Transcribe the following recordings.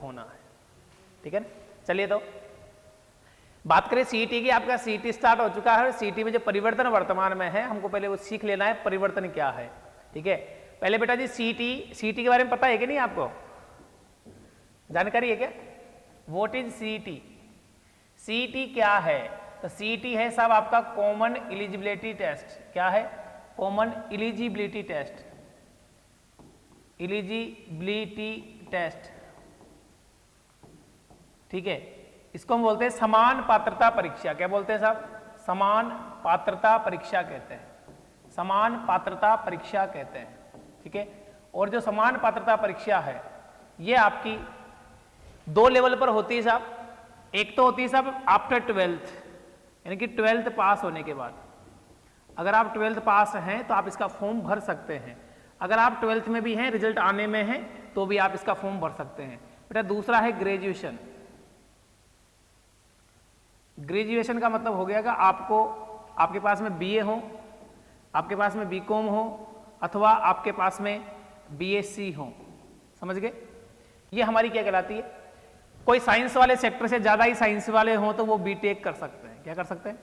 होना है, ठीक है ना। चलिए तो बात करें सीईटी की। आपका सीईटी स्टार्ट हो चुका है। सीईटी में जो परिवर्तन वर्तमान में है, हमको पहले वो सीख लेना है परिवर्तन क्या है, ठीक है। पहले बेटा जी सीईटी के बारे में पता है कि नहीं, आपको जानकारी है क्या? What is CET? सीईटी क्या है? तो सीईटी है साहब आपका कॉमन एलिजिबिलिटी टेस्ट। क्या है? Common eligibility test, eligibility test, ठीक है। इसको हम बोलते हैं समान पात्रता परीक्षा। क्या बोलते हैं साहब? समान पात्रता परीक्षा कहते हैं, समान पात्रता परीक्षा कहते हैं, ठीक है। और जो समान पात्रता परीक्षा है ये आपकी दो लेवल पर होती है साहब। एक तो होती है साहब आफ्टर 12th, यानी कि 12th पास होने के बाद। अगर आप 12th पास हैं तो आप इसका फॉर्म भर सकते हैं। अगर आप 12th में भी हैं, रिजल्ट आने में है, तो भी आप इसका फॉर्म भर सकते हैं बेटा। दूसरा है ग्रेजुएशन। ग्रेजुएशन का मतलब हो गया कि आपके पास में बीए हो, आपके पास में बीकॉम हो, अथवा आपके पास में बीएससी हो, समझ गए। ये हमारी क्या कहलाती है? कोई साइंस वाले सेक्टर से ज्यादा ही साइंस वाले हो तो वो बीटेक कर सकते हैं। क्या कर सकते हैं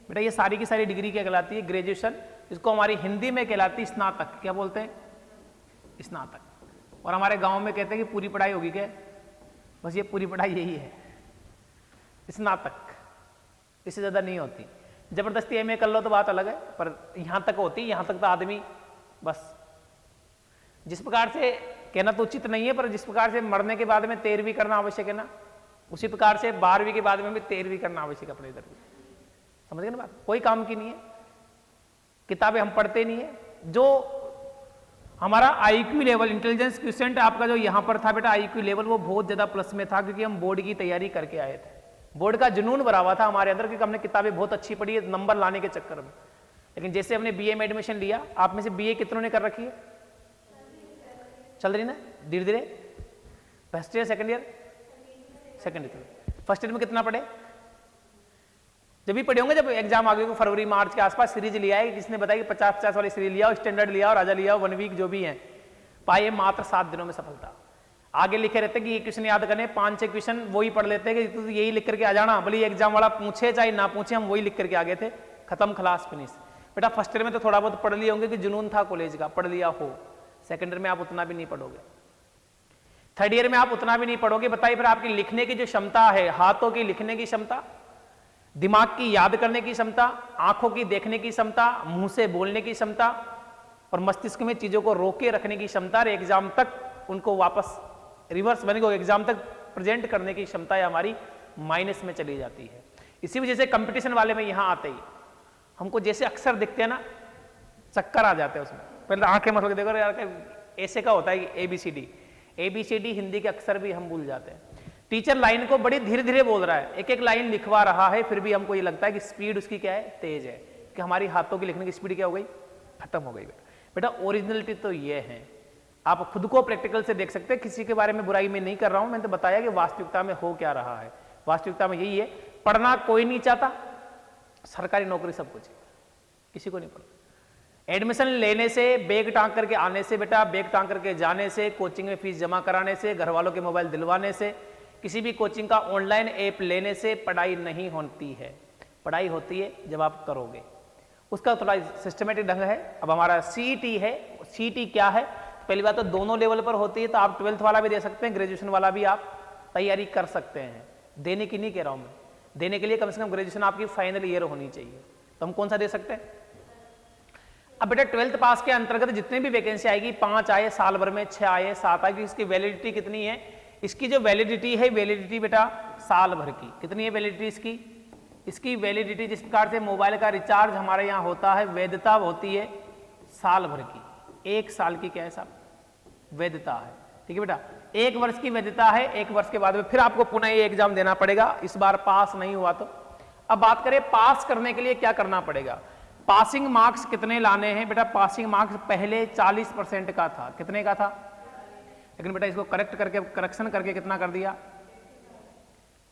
बेटा? ये सारी की सारी डिग्री क्या कहलाती है? ग्रेजुएशन। इसको हमारी हिंदी में कहलाती है स्नातक। क्या बोलते हैं? स्नातक। और हमारे गांव में कहते हैं कि पूरी पढ़ाई होगी क्या? बस ये पूरी पढ़ाई यही है, स्नातक, इससे ज्यादा नहीं होती। जबरदस्ती एमए कर लो तो बात अलग है, पर यहां तक होती, यहां तक तो आदमी बस। जिस प्रकार से कहना तो उचित नहीं है, पर जिस प्रकार से मरने के बाद में 13वीं करना आवश्यक है ना, उसी प्रकार से 12वीं के बाद में भी 13वीं करना आवश्यक है अपने इधर भी। समझ गए ना बात? कोई काम की नहीं है, किताबें हम पढ़ते नहीं है। जो हमारा आईक्यू लेवल, इंटेलिजेंस क्वोशिएंट आपका जो यहां पर था बेटा, आईक्यू लेवल वो बहुत ज्यादा प्लस में था, क्योंकि हम बोर्ड की तैयारी करके आए थे। बोर्ड का जुनून भरा हुआ था हमारे अंदर, क्योंकि हमने किताबें बहुत अच्छी पढ़ी है नंबर लाने के चक्कर में। लेकिन जैसे हमने बीए में एडमिशन लिया, आप में से बीए कितनों ने कर रखी है? चल रही ना धीरे धीरे? First year, second year? Second year. First year में कितना पढ़े? जब भी पढ़े होंगे जब एग्जाम आ गए, फरवरी मार्च के आसपास सीरीज लिया है, जिसने बताया कि 50-50 वाली सीरीज लिया, स्टैंडर्ड लिया, राजा लिया, 1 वीक जो भी है, पाए मात्र 7 दिनों में सफलता। आगे लिखे रहते कि ये क्वेश्चन याद करने, 5-6 क्वेश्चन वही पढ़ लेते हैं कि तू यही लिख करके आ जाना, भले एग्जाम वाला पूछे चाहे ना पूछे, हम वही लिख करके आ गए थे। खत्म, खलास, फिनिश। बेटा फर्स्ट ईयर में तो थोड़ा बहुत पढ़ लिए होंगे कि जुनून था कॉलेज का, पढ़ लिया हो। सेकंड ईयर में आप उतना भी नहीं पढ़ोगे, थर्ड ईयर में आप उतना भी नहीं पढ़ोगे। बताइए फिर आपकी लिखने की जो क्षमता है, हाथों की लिखने की क्षमता, दिमाग की याद करने की क्षमता, आंखों की देखने की क्षमता, मुंह से बोलने की क्षमता, और मस्तिष्क में चीजों को रोके रखने की क्षमता, और एग्जाम तक उनको वापस रिवर्स बने को एग्जाम तक प्रेजेंट करने की क्षमता हमारी माइनस में चली जाती है। इसी वजह से कंपटीशन वाले में यहां आते ही हमको जैसे अक्सर दिखते हैं ना, चक्कर आ जाते हैं उसमें। पहले आंखें मसल के देखो यार, ऐसे का होता है ABCD, ABCD हिंदी के अक्षर भी हम भूल जाते हैं। टीचर लाइन को बड़ी धीरे धीरे बोल रहा है, एक एक लाइन लिखवा रहा है, फिर भी हमको ये लगता है कि स्पीड उसकी क्या है? तेज है, कि हमारी हाथों की लिखने की स्पीड क्या हो गई? खत्म हो गई। बेटा ओरिजिनलिटी तो ये है, आप खुद को प्रैक्टिकल से देख सकते हैं। किसी के बारे में बुराई में नहीं कर रहा हूं, मैंने तो बताया कि वास्तविकता में हो क्या रहा है। वास्तविकता में यही है, पढ़ना कोई नहीं चाहता, सरकारी नौकरी सबको चाहिए, किसी को नहीं पढ़ना। एडमिशन लेने से, बैग टांग करके आने से बेटा, बैग टांग करके जाने से, कोचिंग में फीस जमा कराने से, घर वालों के मोबाइल दिलवाने से, किसी भी कोचिंग का ऑनलाइन ऐप लेने से पढ़ाई नहीं होती है। पढ़ाई होती है जब आप करोगे, उसका थोड़ा सिस्टमेटिक ढंग है। अब हमारा सीईटी है, सीईटी क्या है? पहली बात तो दोनों लेवल पर होती है, तो आप 12th वाला भी दे सकते हैं, ग्रेजुएशन वाला भी आप तैयारी कर सकते हैं। देने की नहीं कह रहा हूं मैं, देने के लिए कम से कम ग्रेजुएशन आपकी फाइनल ईयर होनी चाहिए। तो हम कौन सा दे सकते हैं? अब बेटा 12th पास के अंतर्गत जितने भी वैकेंसी आएगी, 5 आए साल भर में, 6 आए, 7 आए, इसकी वैलिडिटी कितनी है? इसकी जो वैलिडिटी है, वैलिडिटी बेटा साल भर की। कितनी है वैलिडिटी इसकी? इसकी वैलिडिटी जिस प्रकार से मोबाइल का रिचार्ज हमारे यहाँ होता है, वैधता होती है साल भर की। 1 साल की क्या है साहब? वैधता है, ठीक है बेटा। 1 वर्ष की वैधता है, 1 वर्ष के बाद में फिर आपको पुनः ये एग्जाम देना पड़ेगा, इस बार पास नहीं हुआ तो। अब बात करें पास करने के लिए क्या करना पड़ेगा। पासिंग मार्क्स कितने लाने हैं बेटा? पासिंग मार्क्स पहले 40% का था। कितने का था? लेकिन बेटा इसको करेक्शन करके कितना कर दिया?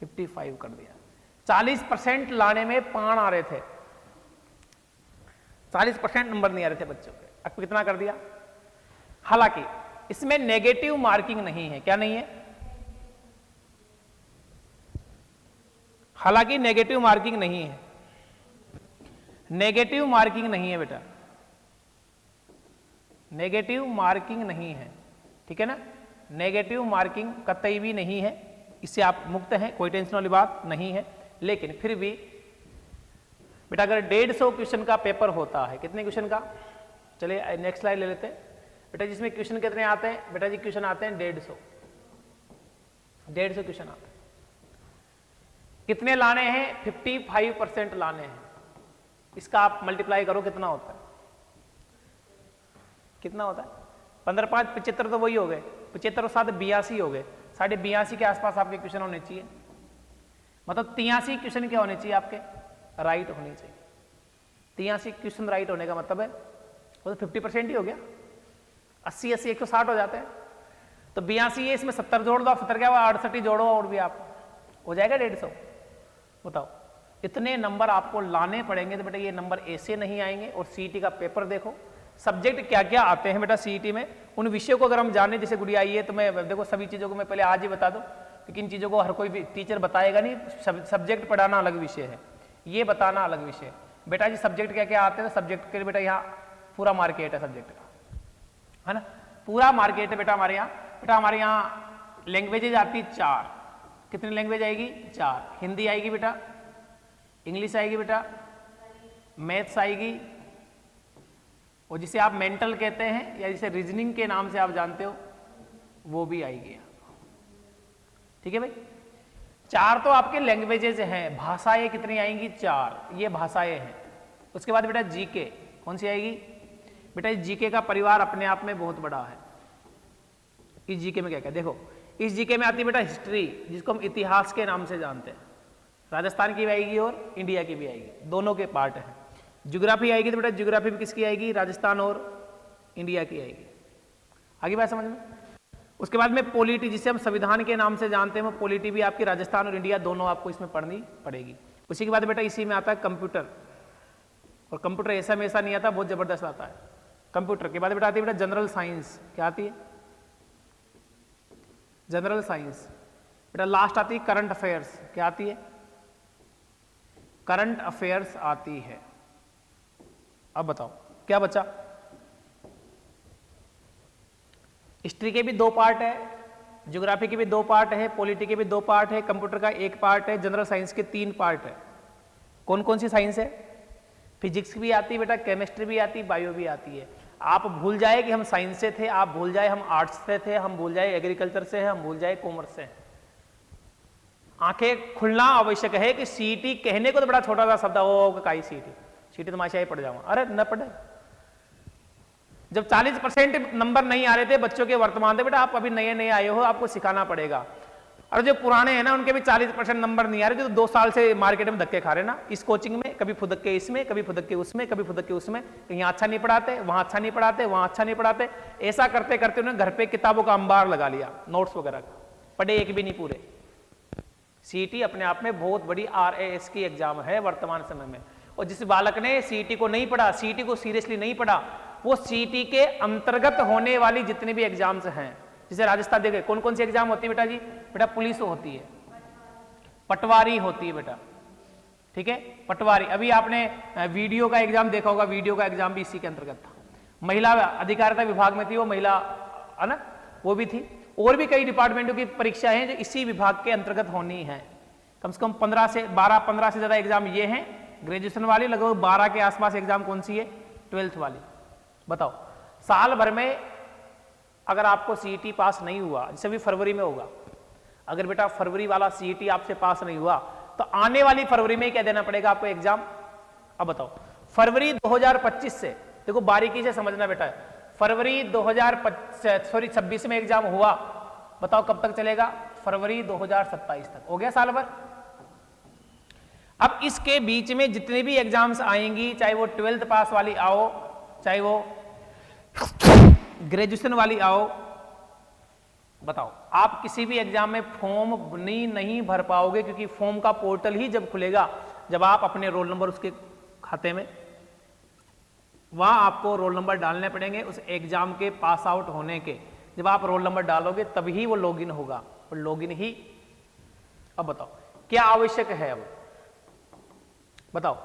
55 कर दिया। 40% लाने में 5 आ रहे थे, 40% नंबर नहीं आ रहे थे बच्चों के, अब कितना कर दिया? हालांकि इसमें नेगेटिव मार्किंग नहीं है। क्या नहीं है? हालांकि नेगेटिव मार्किंग नहीं है, नेगेटिव मार्किंग नहीं है बेटा, नेगेटिव मार्किंग नहीं है, ठीक है ना, नेगेटिव मार्किंग कतई भी नहीं है, इससे आप मुक्त हैं, कोई टेंशन वाली बात नहीं है। लेकिन फिर भी बेटा अगर 150 क्वेश्चन का पेपर होता है, कितने क्वेश्चन का, चलिए नेक्स्ट स्लाइड ले लेते हैं बेटा, जिसमें क्वेश्चन कितने आते हैं बेटा जी, क्वेश्चन आते हैं 150 क्वेश्चन आते हैं। कितने लाने हैं, 55% लाने हैं। इसका आप मल्टीप्लाई करो, कितना होता है, कितना होता है, 15 5 75 तो वही हो गए, 75 और 7 82 हो गए, 82.5 के आसपास आपके क्वेश्चन होने चाहिए, मतलब 83 क्वेश्चन क्या होने चाहिए आपके, राइट होने चाहिए। 83 क्वेश्चन राइट होने का मतलब है वो तो 50% ही हो गया, 80 80 160 हो जाते हैं, तो 82 है, इसमें 70 जोड़ दो, 70 क्या हुआ, 68 ही जोड़ो और भी आप हो जाएगा 150। बताओ इतने नंबर आपको लाने पड़ेंगे, तो बेटा ये नंबर ऐसे नहीं आएंगे। और सीईटी का पेपर देखो, सब्जेक्ट क्या क्या आते हैं बेटा सीईटी में, उन विषयों को अगर हम जाने, जैसे गुड़िया आई है तो मैं देखो सभी चीज़ों को मैं पहले आज ही बता दूं, क्योंकि इन चीज़ों को हर कोई टीचर बताएगा नहीं, सब्जेक्ट पढ़ाना अलग विषय है, ये बताना अलग विषय है। बेटा जी सब्जेक्ट क्या क्या आते हैं, तो सब्जेक्ट के लिए बेटा यहाँ पूरा मार्केट है सब्जेक्ट का, है ना, पूरा मार्केट है बेटा हमारे यहाँ। बेटा हमारे यहाँ लैंग्वेजेज आती है 4, कितनी लैंग्वेज आएगी, 4, हिंदी आएगी बेटा, इंग्लिश आएगी बेटा, मैथ्स आएगी, और जिसे आप मेंटल कहते हैं या जिसे रीजनिंग के नाम से आप जानते हो वो भी आएगी, ठीक है भाई। 4 तो आपके लैंग्वेजेज हैं, भाषाएं कितनी आएंगी, 4, ये भाषाएं हैं। उसके बाद बेटा जीके कौन सी आएगी बेटा, इस जीके का परिवार अपने आप में बहुत बड़ा है। इस जीके में क्या क्या देखो, इस जीके में आती है बेटा हिस्ट्री, जिसको हम इतिहास के नाम से जानते हैं, राजस्थान की भी आएगी और इंडिया की भी आएगी, दोनों के पार्ट हैं। ज्योग्राफी आएगी तो बेटा ज्योग्राफी भी किसकी आएगी, राजस्थान और इंडिया की आएगी, आगे बात समझ में। उसके बाद में पॉलिटी, जिसे हम संविधान के नाम से जानते हैं, वो पॉलिटी भी आपकी राजस्थान और इंडिया दोनों आपको इसमें पढ़नी पड़ेगी। उसी के बाद बेटा इसी में आता है कंप्यूटर, और कंप्यूटर ऐसा में ऐसा नहीं आता, बहुत जबरदस्त आता है। कंप्यूटर के बाद बेटा आती है बेटा जनरल साइंस, क्या आती है, जनरल साइंस। बेटा लास्ट आती है करंट अफेयर्स, क्या आती है, करंट अफेयर्स आती है। अब बताओ क्या बचा, हिस्ट्री के भी 2 पार्ट है, ज्योग्राफी के भी 2 पार्ट है, पॉलिटी के भी 2 पार्ट है, कंप्यूटर का 1 पार्ट है, जनरल साइंस के 3 पार्ट है। कौन कौन सी साइंस है, फिजिक्स भी आती है बेटा, केमिस्ट्री भी आती है, बायो भी आती है। आप भूल जाए कि हम साइंस से थे, आप भूल जाए हम आर्ट्स से थे, हम भूल जाए एग्रीकल्चर से हैं, हम भूल जाए कॉमर्स से हैं, आंखें खुलना आवश्यक है कि सीईटी कहने को तो बड़ा छोटा सा शब्द हो, काई सीईटी तमाशा ही पड़ जाऊंगा, अरे न पढ़े। जब 40% नंबर नहीं आ रहे थे बच्चों के वर्तमान थे, बेटा आप अभी नए नए आए हो, आपको सिखाना पड़ेगा। और जो पुराने हैं ना उनके भी 40% नंबर नहीं आ रहे, जो 2 साल से मार्केट में धक्के खा रहे ना, इस कोचिंग में कभी फुदक के इसमें, कभी फुदक के उसमें, कभी फुदक के उसमें, कहीं अच्छा नहीं पढ़ाते, वहां अच्छा नहीं पढ़ाते, वहां अच्छा नहीं पढ़ाते, ऐसा करते करते उन्होंने घर पे किताबों का अंबार लगा लिया, नोट्स वगैरह का, पढ़े एक भी नहीं पूरे। सीईटी अपने आप में बहुत बड़ी RAS की एग्जाम है वर्तमान समय में, और जिस बालक ने सीईटी को नहीं पढ़ा, सीईटी को सीरियसली नहीं पढ़ा, वो सीईटी के अंतर्गत होने वाली जितने भी एग्जाम्स हैं, जैसे राजस्थान देखे कौन कौन सी एग्जाम होती है बेटा जी, बेटा पुलिस होती है, पटवारी होती है बेटा, ठीक है, पटवारी। अभी आपने वीडियो का एग्जाम देखा होगा, वीडियो का एग्जाम भी इसी के अंतर्गत था, महिला अधिकारिता विभाग में थी वो महिला, है ना, वो भी थी। और भी कई डिपार्टमेंटों की परीक्षाएं हैं जो इसी विभाग के अंतर्गत होनी है। कम से कम 15 से ज्यादा एग्जाम ये हैं, ग्रेजुएशन वाली लगभग 12 के आसपास एग्जाम कौन सी है, 12th वाली। बताओ साल भर में अगर आपको सीईटी पास नहीं हुआ, जैसे भी फरवरी में होगा, अगर बेटा फरवरी वाला सीईटी आपसे पास नहीं हुआ तो आने वाली फरवरी में क्या देना पड़ेगा आपको एग्जाम। अब बताओ फरवरी 2025 से, देखो बारीकी से समझना बेटा, फरवरी 2026 में एग्जाम हुआ, बताओ कब तक चलेगा, फरवरी 2027 तक, हो गया साल भर। अब इसके बीच में जितने भी एग्जाम्स आएंगी, चाहे वो 12th पास वाली आओ, चाहे वो ग्रेजुएशन वाली आओ, बताओ आप किसी भी एग्जाम में फॉर्म नहीं भर पाओगे, क्योंकि फॉर्म का पोर्टल ही जब खुलेगा जब आप अपने रोल नंबर उसके खाते में, वहां आपको रोल नंबर डालने पड़ेंगे उस एग्जाम के पास आउट होने के। जब आप रोल नंबर डालोगे तभी वो लॉगिन होगा, और लॉगिन ही। अब बताओ क्या आवश्यक है, अब बताओ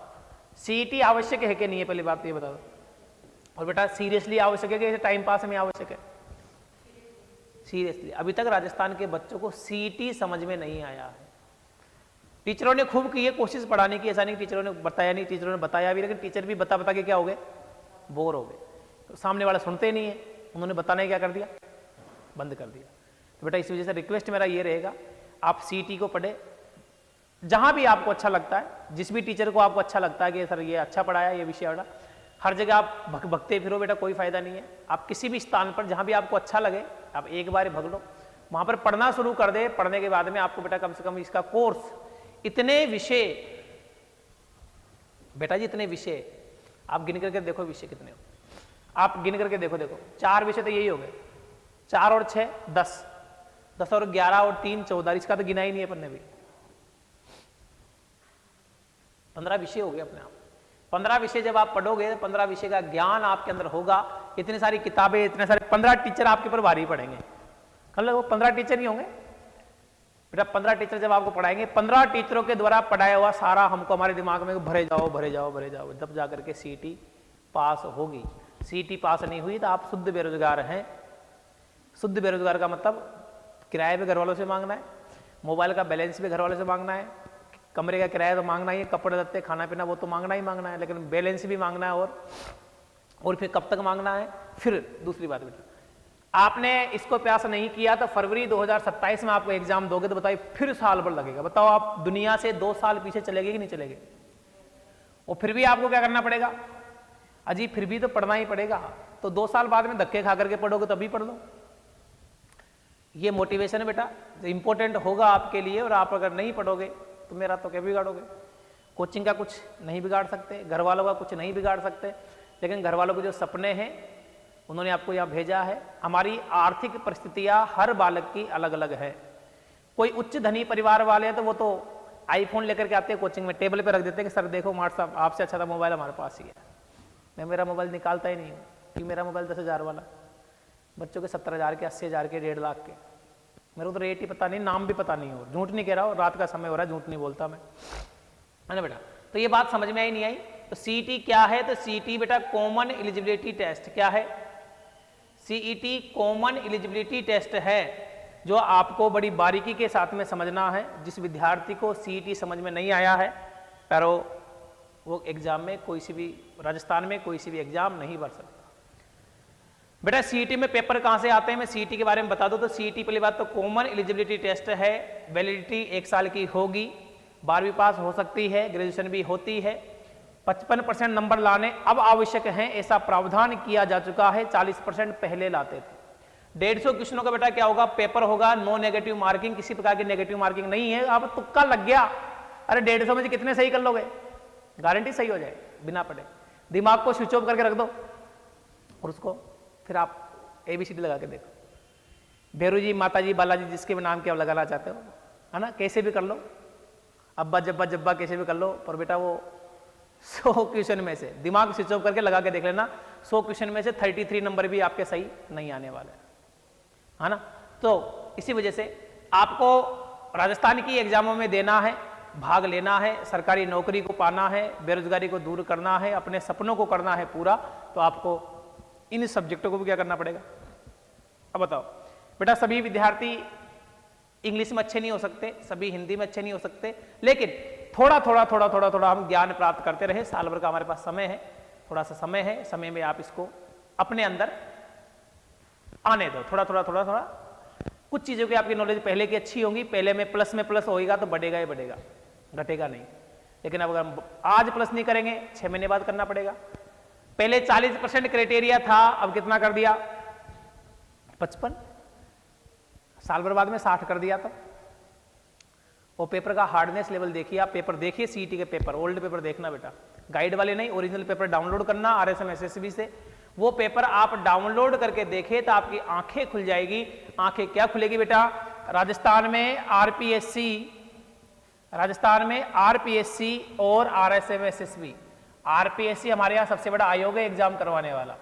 सीईटी आवश्यक है कि नहीं है, पहली बात तो ये बता दो। और बेटा सीरियसली आवश्यक है कि टाइम पास में आवश्यक है? सीरियसली। अभी तक राजस्थान के बच्चों को सीईटी समझ में नहीं आया है। टीचरों ने खूब की है कोशिश पढ़ाने की, ऐसा नहीं टीचरों ने बताया नहीं, टीचरों ने बताया भी, लेकिन टीचर भी बता बता के क्या हो गए, बोर हो गए। तो सामने वाला सुनते नहीं है, उन्होंने बताना ही क्या कर दिया, बंद कर दिया। तो बेटा इस वजह से रिक्वेस्ट मेरा ये रहेगा, आप सीईटी को पढ़े जहां भी आपको अच्छा लगता है, जिस भी टीचर को आपको अच्छा लगता है कि सर ये अच्छा पढ़ाया ये विषय वाला, हर जगह आप भगते फिरो बेटा, कोई फायदा नहीं है। आप किसी भी स्थान पर जहां भी आपको अच्छा लगे आप एक बार भग लो, वहां पर पढ़ना शुरू कर दे। पढ़ने के बाद में आपको बेटा कम से कम इसका कोर्स, इतने विषय बेटा जी, इतने विषय आप गिन करके देखो विषय कितने हो, आप गिन करके देखो 4 विषय तो यही हो गए, 4 और 6 10, 10 और 11 और 3 14, इसका तो गिना ही नहीं है अपन ने भी। 15 विषय हो गए अपने आप। 15 विषय जब आप पढ़ोगे, 15 विषय का ज्ञान आपके अंदर होगा, इतनी सारी किताबें, इतने सारे 15 टीचर आपके ऊपर भारी पड़ेंगे। कल वो 15 टीचर ही होंगे बेटा, 15 टीचर जब आपको पढ़ाएंगे, 15 टीचरों के द्वारा पढ़ाया हुआ सारा हमको हमारे दिमाग में भरे जाओ भरे जाओ भरे जाओ, जब जाकर के सीईटी पास होगी। सीईटी पास नहीं हुई तो आप शुद्ध बेरोजगार हैं। शुद्ध बेरोजगार का मतलब किराए पे घर वालों से मांगना है, मोबाइल का बैलेंस भी घर वालों से मांगना है, कमरे का किराया तो मांगना ही है, कपड़े लत्ते खाना पीना वो तो मांगना ही मांगना है, लेकिन बैलेंस भी मांगना है और फिर कब तक मांगना है। फिर दूसरी बात बेटा, आपने इसको प्रयास नहीं किया तो फरवरी 2027 में आपको एग्जाम दोगे तो बताइए फिर साल भर लगेगा। बताओ आप दुनिया से 2 साल पीछे चलेगे कि नहीं चलेगे? और फिर भी आपको क्या करना पड़ेगा? अजी फिर भी तो पढ़ना ही पड़ेगा। तो 2 साल बाद में धक्के खा करके पढ़ोगे तभी पढ़ लो। ये मोटिवेशन है बेटा, इंपॉर्टेंट होगा आपके लिए। और आप अगर नहीं पढ़ोगे तो मेरा तो क्या बिगाड़ोगे? कोचिंग का कुछ नहीं बिगाड़ सकते, घर वालों का कुछ नहीं बिगाड़ सकते, लेकिन घर वालों के जो सपने हैं उन्होंने आपको यहाँ भेजा है। हमारी आर्थिक परिस्थितियाँ हर बालक की अलग अलग है। कोई उच्च धनी परिवार वाले हैं तो वो तो आईफोन लेकर के आते हैं कोचिंग में, टेबल पे रख देते हैं कि सर देखो मास्टर साहब आपसे अच्छा था मोबाइल हमारे पास ही है। मैं मेरा मोबाइल निकालता ही नहीं हूँ क्योंकि मेरा मोबाइल 10,000 वाला, बच्चों के 70,000 के, 80,000 के, 1.5 लाख के। मेरे को तो रेट ही पता नहीं, नाम भी पता नहीं हो। झूठ नहीं कह रहा हूँ, रात का समय हो रहा है, झूठ नहीं बोलता मैं, है ना बेटा। तो ये बात समझ में आई नहीं आई? तो सीईटी क्या है? तो सीईटी बेटा कॉमन एलिजिबिलिटी टेस्ट। क्या है? सीईटी कॉमन एलिजिबिलिटी टेस्ट है, जो आपको बड़ी बारीकी के साथ में समझना है। जिस विद्यार्थी को सीईटी समझ में नहीं आया है पर वो एग्जाम में कोई सी भी, राजस्थान में कोई सी भी एग्जाम नहीं भर सकता। बेटा सीईटी में पेपर कहां से आते हैं, मैं सीईटी के बारे में बता दूं। तो सीईटी पहली बात तो कॉमन एलिजिबिलिटी टेस्ट है, वैलिडिटी 1 साल की होगी, 12वीं पास हो सकती है, ग्रेजुएशन भी होती है। 55% नंबर लाने अब आवश्यक हैं, ऐसा प्रावधान किया जा चुका है। 40% पहले लाते थे। 150 क्वेश्चनों का बेटा क्या होगा? पेपर होगा, नो नेगेटिव मार्किंग, किसी प्रकार की नेगेटिव मार्किंग नहीं है। अब तुक्का लग गया, अरे 150 में से कितने सही कर लोगे? गारंटी सही हो जाए बिना पढ़े। दिमाग को स्विच ऑफ करके रख दो और उसको फिर आप ABCD लगा के देखो। भैरू जी, माता जी, बालाजी, जिसके भी नाम के आप लगाना चाहते हो, है ना, कैसे भी कर लो, अब्बा जब्बा जब्बा कैसे भी कर लो। पर बेटा वो 100 क्वेश्चन में से दिमाग स्विच ऑफ करके लगा के देख लेना, 100 क्वेश्चन में से 33 नंबर भी आपके सही नहीं आने वाले, है ना। तो इसी वजह से आपको राजस्थान की एग्जामों में देना है, भाग लेना है, सरकारी नौकरी को पाना है, बेरोजगारी को दूर करना है, अपने सपनों को करना है पूरा, तो आपको इन सब्जेक्टों को भी क्या करना पड़ेगा। अब बताओ बेटा, सभी विद्यार्थी इंग्लिश में अच्छे नहीं हो सकते, सभी हिंदी में अच्छे नहीं हो सकते, लेकिन थोड़ा थोड़ा हम ज्ञान प्राप्त करते रहे। साल भर का हमारे पास समय है, थोड़ा सा समय है, समय में आप इसको अपने अंदर आने दो। थोड़ा कुछ चीजों की आपकी नॉलेज पहले की अच्छी होगी, पहले में प्लस होएगा तो बढ़ेगा ही बढ़ेगा, घटेगा नहीं। लेकिन अब अगर हम आज प्लस नहीं करेंगे 6 महीने बाद करना पड़ेगा। पहले 40% क्राइटेरिया था, अब कितना कर दिया? 55। साल भर बाद में 60 कर दिया। तो वो पेपर का हार्डनेस लेवल देखिए, आप पेपर देखिए, सीईटी के पेपर, ओल्ड पेपर देखना बेटा, गाइड वाले नहीं, ओरिजिनल पेपर डाउनलोड करना RSM SSB से। वो पेपर आप डाउनलोड करके देखे तो आपकी आंखें खुल जाएगी। आंखें क्या खुलेगी बेटा? राजस्थान में RPSC और RSM SSB। RPSC हमारे यहाँ सबसे बड़ा आयोग है एग्जाम करवाने वाला,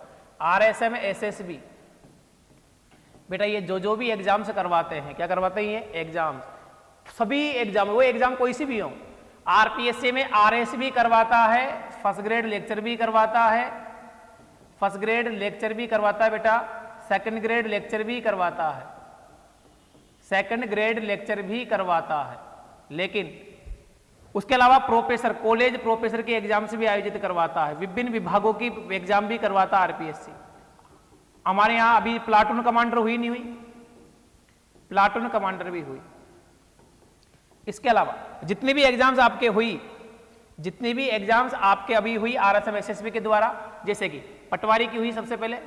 RSM SSB बेटा ये जो भी एग्जाम से करवाते हैं, क्या करवाते हैं ये एग्जाम, सभी एग्जाम, वो एग्जाम कोई सी भी हो, आरपीएससी में आरएस भी करवाता है, फर्स्ट ग्रेड लेक्चर भी करवाता है, फर्स्ट ग्रेड लेक्चर भी करवाता है बेटा, सेकंड ग्रेड लेक्चर भी करवाता है, सेकंड ग्रेड लेक्चर भी करवाता है। लेकिन उसके अलावा प्रोफेसर, कॉलेज प्रोफेसर के एग्जाम्स भी आयोजित करवाता है, विभिन्न विभागों की एग्जाम भी करवाता है आरपीएससी। हमारे यहां अभी प्लाटून कमांडर हुई नहीं हुई? प्लाटून कमांडर भी हुई। इसके अलावा जितनी भी एग्जाम्स आपके हुई, जितनी भी एग्जाम्स आपके अभी हुई आरएसएम एसएसबी के द्वारा, जैसे कि पटवारी की हुई सबसे पहले,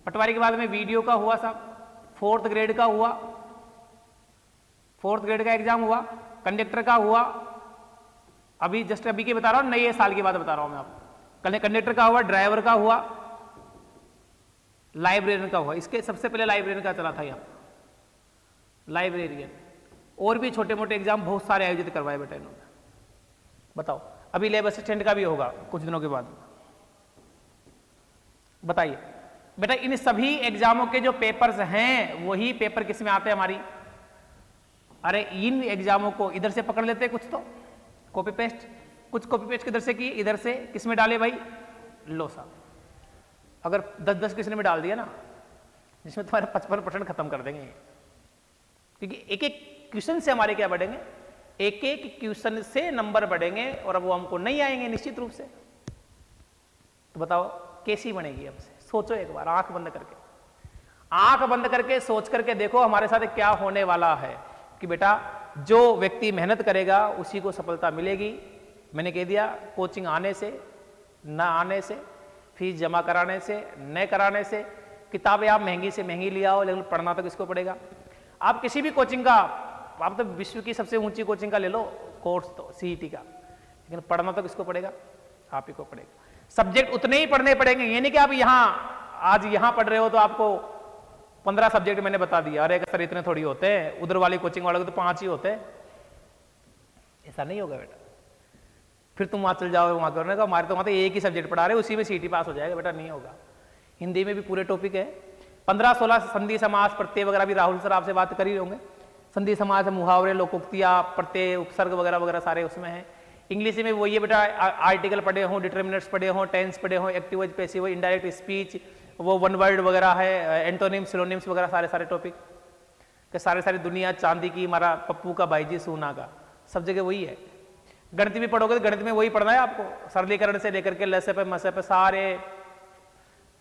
पटवारी के बाद में वीडियो का हुआ साहब, फोर्थ ग्रेड का हुआ, फोर्थ ग्रेड का एग्जाम हुआ, कंडक्टर का हुआ, अभी जस्ट अभी के बता रहा हूं, नए साल की बात बता रहा हूं मैं आपको। कंडक्टर का हुआ, ड्राइवर का हुआ, लाइब्रेरियन का हुआ। इसके सबसे पहले लाइब्रेरियन का चला था यहाँ, लाइब्रेरियन। और भी छोटे मोटे एग्जाम बहुत सारे आयोजित करवाए बेटा इन्होंने। बताओ, अभी लैब असिस्टेंट का भी होगा कुछ दिनों के बाद। बताइए बेटा, इन सभी एग्जामों के जो पेपर्स हैं वही पेपर किस में आते हैं हमारी? अरे इन एग्जामों को इधर से पकड़ लेते हैं, कुछ तो कॉपी पेस्ट, कुछ कॉपी पेस्ट किधर से की, इधर से किस में डाले भाई? लो साहब, अगर 10-10 किसी ने डाल दिया ना, जिसमें तुम्हारे 55% खत्म कर देंगे, क्योंकि एक एक क्वेश्चन से हमारे क्या बढ़ेंगे, एक एक क्वेश्चन से नंबर बढ़ेंगे, और अब वो हमको नहीं आएंगे निश्चित रूप से। तो बताओ कैसी बनेगी? अब से सोचो एक बार, आंख बंद करके, आंख बंद करके सोच करके देखो हमारे साथ क्या होने वाला है। कि बेटा जो व्यक्ति मेहनत करेगा उसी को सफलता मिलेगी। मैंने कह दिया, कोचिंग आने से, न आने से, फीस जमा कराने से, न कराने से, किताबें आप महंगी से महंगी ले आओ, लेकिन पढ़ना तो किसको पड़ेगा? आप किसी भी कोचिंग का, आप तो विश्व की सबसे ऊंची कोचिंग का ले लो कोर्स, तो सीईटी का, लेकिन पढ़ना तो किसको पड़ेगा? आप ही को पड़ेगा। सब्जेक्ट उतने ही पढ़ने पड़ेंगे, ये नहीं कि आप यहाँ आज यहाँ पढ़ रहे हो तो आपको 15 सब्जेक्ट मैंने बता दिया, अरे सर इतने थोड़ी होते हैं, उधर वाली कोचिंग वालों को तो 5 ही होते हैं। ऐसा नहीं होगा बेटा। फिर तुम वहां चल जाओ, वहां करने का, हमारे तो वहां तो एक ही सब्जेक्ट पढ़ा रहे, उसी में सीटी पास हो जाएगा बेटा, नहीं होगा। हिंदी में भी पूरे टॉपिक है, 15-16 संधि समास प्रत्यय वगैरह भी राहुल सर आपसे बात कर ही होंगे। संधि समास, मुहावरे, लोकोक्तियां, प्रत्यय, उपसर्ग वगैरह वगैरह सारे उसमें है। इंग्लिश में वही है बेटा, आर्टिकल पढ़े हों, डिटर्मिनेंट्स पढ़े हों, टेंस पढ़े हों, active voice, passive voice, indirect speech, वो वन वर्ड वगैरह है, एंटोनिम्स, सिनोनिम्स वगैरह सारे टॉपिक के सारी दुनिया, चांदी की, हमारा पप्पू का, भाईजी सोना का, सब जगह वही है। गणित भी पढ़ोगे तो गणित में वही पढ़ना है आपको, सरलीकरण से लेकर के लसे पे मसे पे सारे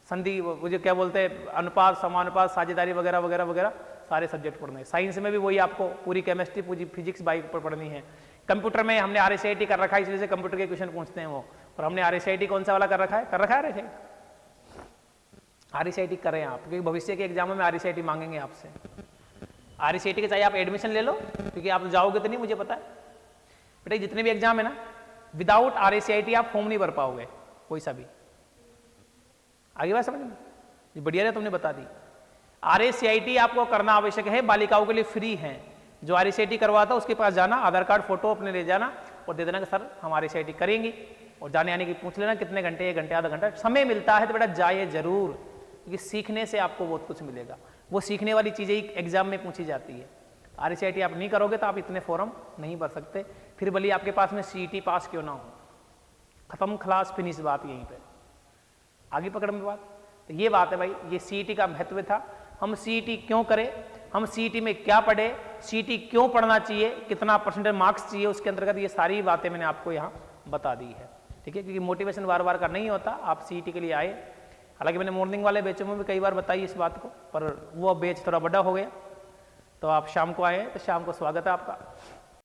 संधि, वो जो क्या बोलते हैं, अनुपात, समानुपात, साझेदारी वगैरह वगैरह वगैरह सारे सब्जेक्ट पढ़ने हैं। साइंस में भी वही आपको पूरी केमिस्ट्री, पूरी फिजिक्स, बाइक पर पढ़नी है। कंप्यूटर में हमने RSIT कर रखा है, इसलिए से कंप्यूटर के क्वेश्चन पूछते हैं वो, और हमने RSIT कौन सा वाला कर रखा है? RSIT करें आप, क्योंकि भविष्य के एग्जामों में RSIT मांगेंगे आपसे। RSIT के चाहिए आप एडमिशन ले लो, क्योंकि आप जाओगे तो नहीं, मुझे पता है बेटा, जितने भी एग्जाम है ना, विदाउट RSIT आप फॉर्म नहीं भर पाओगे कोई सा भी। आगे बात समझ में? बढ़िया है, तुमने बता दी। RSIT आपको करना आवश्यक है, बालिकाओं के लिए फ्री है। जो RSIT करवाता उसके पास जाना, आधार कार्ड फोटो अपने ले जाना और दे देना कि सर हम RSIT करेंगे, और जाने आने की पूछ लेना कितने घंटे, 1 घंटे, आधा घंटा समय मिलता है तो बेटा जाइए जरूर, क्योंकि सीखने से आपको बहुत कुछ मिलेगा। वो सीखने वाली चीजें ही एग्जाम में पूछी जाती है। RSIT आप नहीं करोगे तो आप इतने फॉर्म नहीं भर सकते, फिर भले आपके पास में CET पास क्यों ना हो। खत्म, खलास, फिनिश, बात यहीं पे। आगे पकड़ में बात, तो ये बात है भाई, ये CET का महत्व था। हम CET क्यों करें, हम CET में क्या पढ़े, CET क्यों पढ़ना चाहिए, कितना परसेंटेज मार्क्स चाहिए उसके अंतर्गत, ये सारी बातें मैंने आपको यहाँ बता दी है। ठीक है, क्योंकि मोटिवेशन बार बार का नहीं होता। आप CET के लिए आए, हालांकि मैंने मॉर्निंग वाले बैचों में भी कई बार बताई इस बात को, पर वो बैच थोड़ा बड़ा हो गया, तो आप शाम को आए तो शाम को स्वागत है आपका।